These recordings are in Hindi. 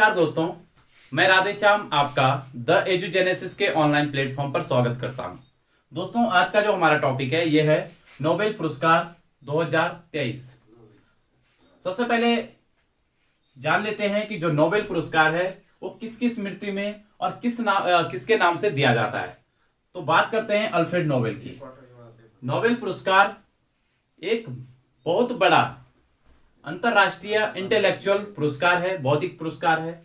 नमस्कार दोस्तों, मैं राधेश्याम आपका द एजुजेनेसिस के ऑनलाइन प्लेटफॉर्म पर स्वागत करता हूं। दोस्तों, आज का जो हमारा टॉपिक है यह है नोबेल पुरस्कार 2023। सबसे पहले जान लेते हैं कि जो नोबेल पुरस्कार है वो किसकी स्मृति में और किसके नाम से दिया जाता है। तो बात करते हैं अल्फ्रेड नोबेल की। नोबेल पुरस्कार एक बहुत बड़ा अंतरराष्ट्रीय इंटेलेक्चुअल पुरस्कार है, बौद्धिक पुरस्कार है,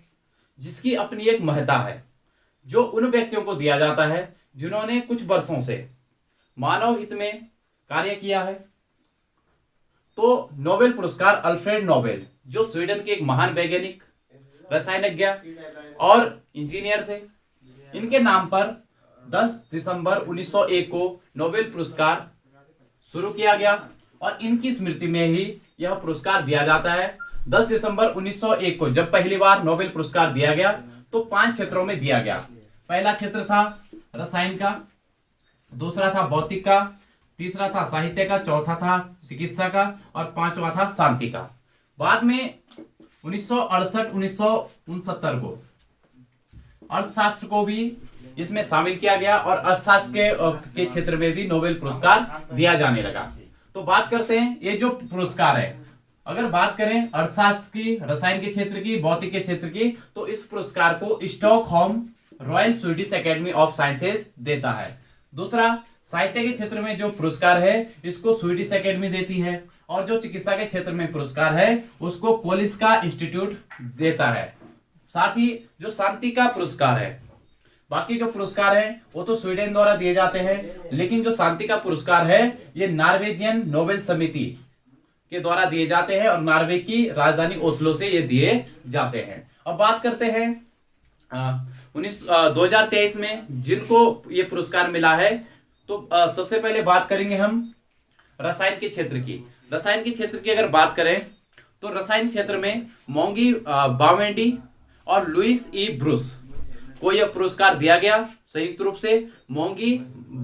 जिसकी अपनी एक महत्ता है, जो उन व्यक्तियों को दिया जाता है जिन्होंने कुछ वर्षों से मानव हित में कार्य किया है। तो नोबेल पुरस्कार अल्फ्रेड नोबेल, जो स्वीडन के एक महान वैज्ञानिक, रसायनज्ञ और इंजीनियर थे, इनके नाम पर 10 दिसंबर 1901 को नोबेल पुरस्कार शुरू किया गया और इनकी स्मृति में ही यह पुरस्कार दिया जाता है। 10 दिसंबर 1901 को जब पहली बार नोबेल पुरस्कार दिया गया तो 5 क्षेत्रों में दिया गया। पहला क्षेत्र था रसायन का, दूसरा था भौतिक का, तीसरा था साहित्य का, चौथा था चिकित्सा का और पांचवा था शांति का। बाद में 1968-1969 को अर्थशास्त्र को भी इसमें शामिल किया गया और अर्थशास्त्र के क्षेत्र में भी नोबेल पुरस्कार दिया जाने लगा। तो बात करते हैं ये जो पुरस्कार है, अगर बात करें अर्थशास्त्र की, रसायन के क्षेत्र की, भौतिक के क्षेत्र की, तो इस पुरस्कार को Stockholm royal Swedish academy of sciences देता है। दूसरा, साहित्य के क्षेत्र में जो पुरस्कार है इसको स्वीडिश एकेडमी देती है और जो चिकित्सा के क्षेत्र में पुरस्कार है उसको कोलिस्का इंस्टीट्यूट देता है। साथ ही जो शांति का पुरस्कार है, बाकी जो पुरस्कार है वो तो स्वीडन द्वारा दिए जाते हैं, लेकिन जो शांति का पुरस्कार है ये नॉर्वेजियन नोबेल समिति के द्वारा दिए जाते हैं और नॉर्वे की राजधानी ओस्लो से ये दिए जाते हैं। अब बात करते हैं 2023 में जिनको ये पुरस्कार मिला है। तो सबसे पहले बात करेंगे हम रसायन के क्षेत्र की। रसायन के क्षेत्र की अगर बात करें तो रसायन क्षेत्र में मोंगी बावेंडी और लुइस ई ब्रूस को यह पुरस्कार दिया गया संयुक्त रूप से। मोंगी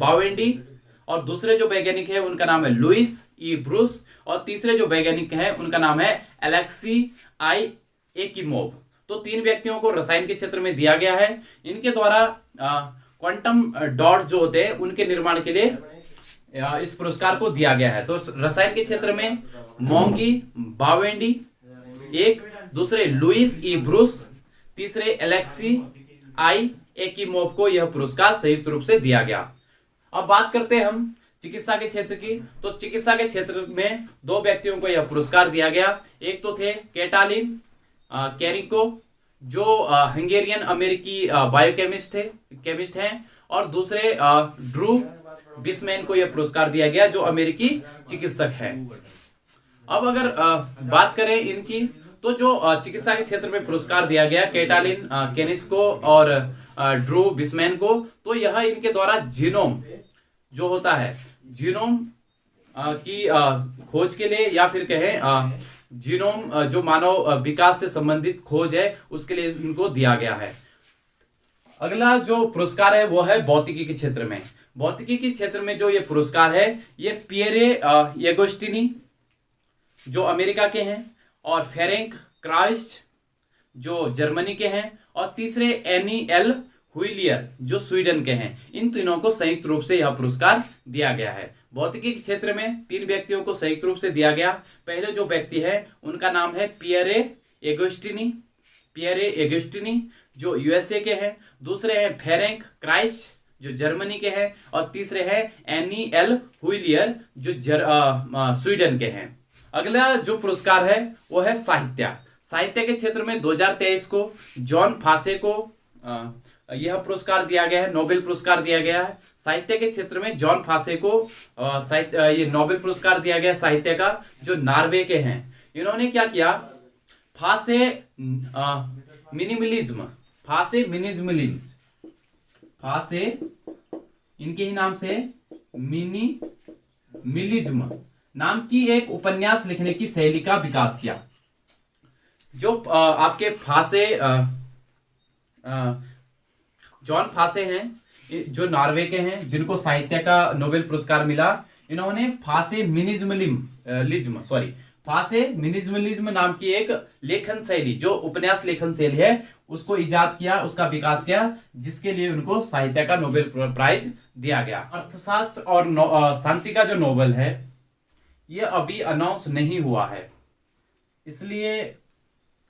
बावेंडी और दूसरे जो वैज्ञानिक है उनका नाम है लुइस ई ब्रूस और तीसरे जो वैज्ञानिक है उनका नाम है एलेक्सी आई एकिमोव। तो 3 व्यक्तियों को रसायन के क्षेत्र में दिया गया है। इनके द्वारा क्वांटम डॉट जो होते हैं उनके निर्माण के लिए इस पुरस्कार को दिया गया है। तो रसायन के क्षेत्र में मोंगी बावेंडी एक, दूसरे लुइस ई ब्रूस, तीसरे एलेक्सी आई एकिमोव को यह पुरस्कार संयुक्त रूप से दिया गया। अब बात करते हैं हम चिकित्सा के क्षेत्र की। तो चिकित्सा के क्षेत्र में 2 व्यक्तियों को यह पुरस्कार दिया गया। एक तो थे कैटालिन कैरिको, जो हंगेरियन अमेरिकी केमिस्ट हैं और दूसरे ड्रू बिस्मैन को यह पुरस्कार दिया गया जो अमेरिकी चिकित्सक हैं। अब अगर बात करें इनकी, तो जो चिकित्सा के क्षेत्र में पुरस्कार दिया गया कैटालिन केनिस्को और ड्रू बिस्मैन को, तो यह इनके द्वारा जीनोम जो होता है, जीनोम की खोज के लिए या फिर कहें जीनोम जो मानव विकास से संबंधित खोज है उसके लिए इनको दिया गया है। अगला जो पुरस्कार है वो है भौतिकी के क्षेत्र में। भौतिकी के क्षेत्र में जो ये पुरस्कार है ये पियरे एगोस्टिनी जो अमेरिका के हैं और फेरेंक क्राइस्ट जो जर्मनी के हैं और तीसरे एनी एल हुइलियर जो स्वीडन के हैं। इन तीनों को संयुक्त रूप से यह पुरस्कार दिया गया है। भौतिकी के क्षेत्र में 3 व्यक्तियों को संयुक्त रूप से दिया गया। पहले जो व्यक्ति है उनका नाम है पियरे एगोस्टिनी जो यूएसए के हैं, दूसरे हैं फेरेंक क्राइस्ट जो जर्मनी के हैं और तीसरे हैं एनी एल हुइलियर जो स्वीडन के हैं। अगला जो पुरस्कार है वो है साहित्य के क्षेत्र में 2023 को जॉन फासे को यह पुरस्कार दिया गया है, नोबेल पुरस्कार दिया गया है। साहित्य के क्षेत्र में जॉन फासे को ये नोबेल पुरस्कार दिया गया साहित्य का, जो नॉर्वे के हैं। इन्होंने क्या किया, फासे इनके ही नाम से मिनिमिलिज्म नाम की एक उपन्यास लिखने की शैली का विकास किया। जो आपके जॉन फासे हैं जो नॉर्वे के हैं, जिनको साहित्य का नोबेल पुरस्कार मिला, इन्होंने फासे मिनिमलिज्म नाम की एक लेखन शैली, जो उपन्यास लेखन शैली है, उसको इजाद किया, उसका विकास किया, जिसके लिए उनको साहित्य का नोबेल प्राइज दिया गया। अर्थशास्त्र और शांति का जो नोबेल है ये अभी अनाउंस नहीं हुआ है, इसलिए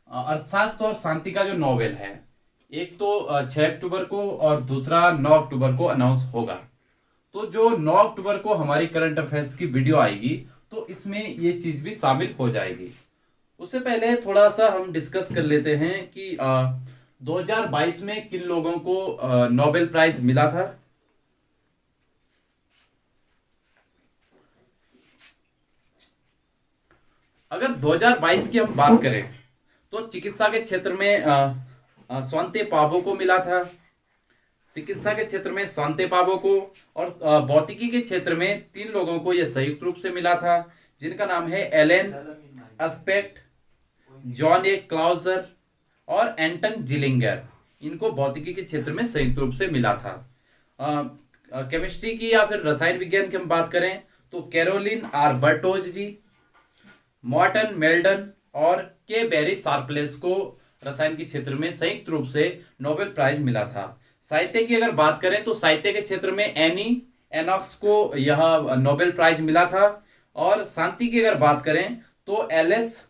अर्थशास्त्र और शांति का जो नोबेल है एक तो 6 अक्टूबर को और दूसरा 9 अक्टूबर को अनाउंस होगा। तो जो 9 अक्टूबर को हमारी करंट अफेयर्स की वीडियो आएगी तो इसमें ये चीज भी शामिल हो जाएगी। उससे पहले थोड़ा सा हम डिस्कस कर लेते हैं कि 2022 में किन लोगों को नोबेल प्राइज मिला था। अगर 2022 की हम बात करें तो चिकित्सा के क्षेत्र में स्वांते पाबो को मिला था, चिकित्सा के क्षेत्र में स्वांते पाबो को, और भौतिकी के क्षेत्र में 3 लोगों को यह संयुक्त रूप से मिला था, जिनका नाम है एलेन एस्पेक्ट, जॉन ए क्लाउजर और एंटन जिलिंगर। इनको भौतिकी के क्षेत्र में संयुक्त रूप से मिला था। केमिस्ट्री की या फिर रसायन विज्ञान की हम बात करें तो Caroline are बर्टोज ji, Morton Meldon और के बेरी शार्पलेस को रसायन के क्षेत्र में संयुक्त रूप से नोबेल प्राइज मिला था। साहित्य की अगर बात करें तो साहित्य के क्षेत्र में एनी एनॉक्स को यह नोबेल प्राइज मिला था, और शांति की अगर बात करें तो एलेस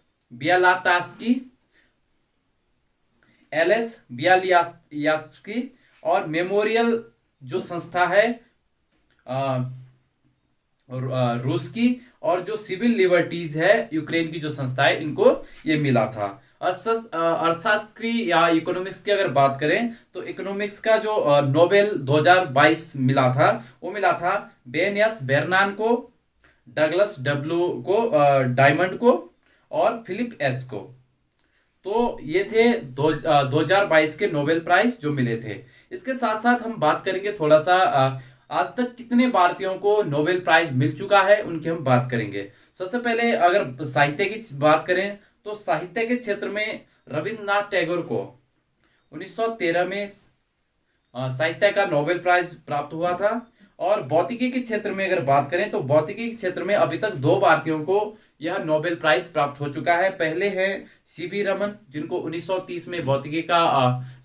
बियालियात्स्की और मेमोरियल जो संस्था है रूस की, और जो सिविल लिबर्टीज है यूक्रेन की जो संस्था है, इनको ये मिला था। अर्थशास्त्र की या इकोनॉमिक्स की अगर बात करें तो इकोनॉमिक्स का जो नोबेल 2022 मिला था वो मिला था बेनियस बेरनान को, डगलस डब्ल्यू को, डायमंड को और फिलिप एच को। तो ये थे 2022 के नोबेल प्राइज जो मिले थे। इसके साथ साथ हम बात करेंगे थोड़ा सा आज तक कितने भारतीयों को नोबेल प्राइज मिल चुका है उनकी हम बात करेंगे। सबसे पहले अगर साहित्य की बात करें तो साहित्य के क्षेत्र में रविंद्रनाथ टैगोर को 1913 में साहित्य का नोबेल प्राइज प्राप्त हुआ था। और भौतिकी के क्षेत्र में अगर बात करें तो भौतिकी के क्षेत्र में अभी तक 2 भारतीयों को यह नोबेल प्राइज प्राप्त हो चुका है। पहले है सीवी रमन, जिनको 1930 में भौतिकी का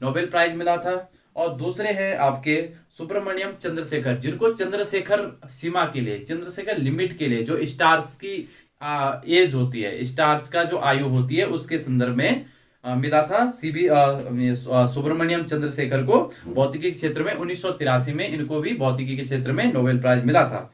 नोबेल प्राइज मिला था, और दूसरे हैं आपके सुब्रमण्यम चंद्रशेखर, जिनको चंद्रशेखर सीमा के लिए, चंद्रशेखर लिमिट के लिए, जो स्टार्स की एज होती है, स्टार्स का जो आयु होती है, उसके संदर्भ में मिला था। सुब्रमण्यम चंद्रशेखर को भौतिकी के क्षेत्र में 1983 में इनको भी भौतिकी के क्षेत्र में नोबेल प्राइज मिला था।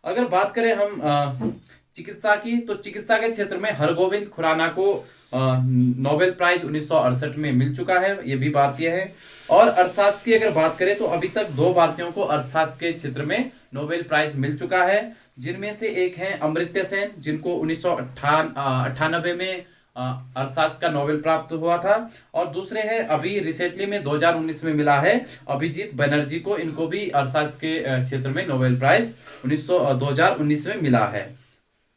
अगर बात करें हम चिकित्सा की तो चिकित्सा के क्षेत्र में हरगोविंद खुराना को नोबेल प्राइज 1968 में मिल चुका है, ये भी भारतीय है। और अर्थशास्त्र की अगर बात करें तो अभी तक 2 भारतीयों को अर्थशास्त्र के क्षेत्र में नोबेल प्राइज मिल चुका है, जिनमें से एक है अमर्त्य सेन, जिनको 1998 में अर्थशास्त्र का नोबेल प्राप्त हुआ था, और दूसरे हैं अभी रिसेंटली में 2019 में मिला है अभिजीत बनर्जी को, इनको भी अर्थशास्त्र के क्षेत्र में नोबेल प्राइज 2019 में मिला है।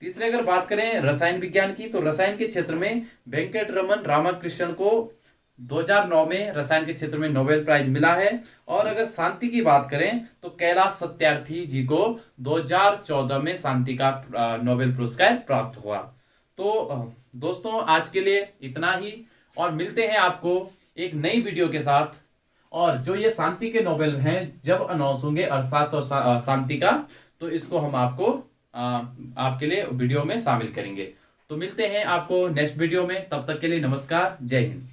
तीसरे अगर बात करें रसायन विज्ञान की तो रसायन के क्षेत्र में वेंकट रमन रामाकृष्णन को 2009 में रसायन के क्षेत्र में नोबेल प्राइज मिला है। और अगर शांति की बात करें तो कैलाश सत्यार्थी जी को 2014 में शांति का नोबेल पुरस्कार प्राप्त हुआ। तो दोस्तों आज के लिए इतना ही, और मिलते हैं आपको एक नई वीडियो के साथ। और जो ये शांति के नोबेल हैं जब अनाउंस होंगे अर्थशास्त्र और शांति का, तो इसको हम आपके लिए वीडियो में शामिल करेंगे। तो मिलते हैं आपको नेक्स्ट वीडियो में, तब तक के लिए नमस्कार, जय हिंद।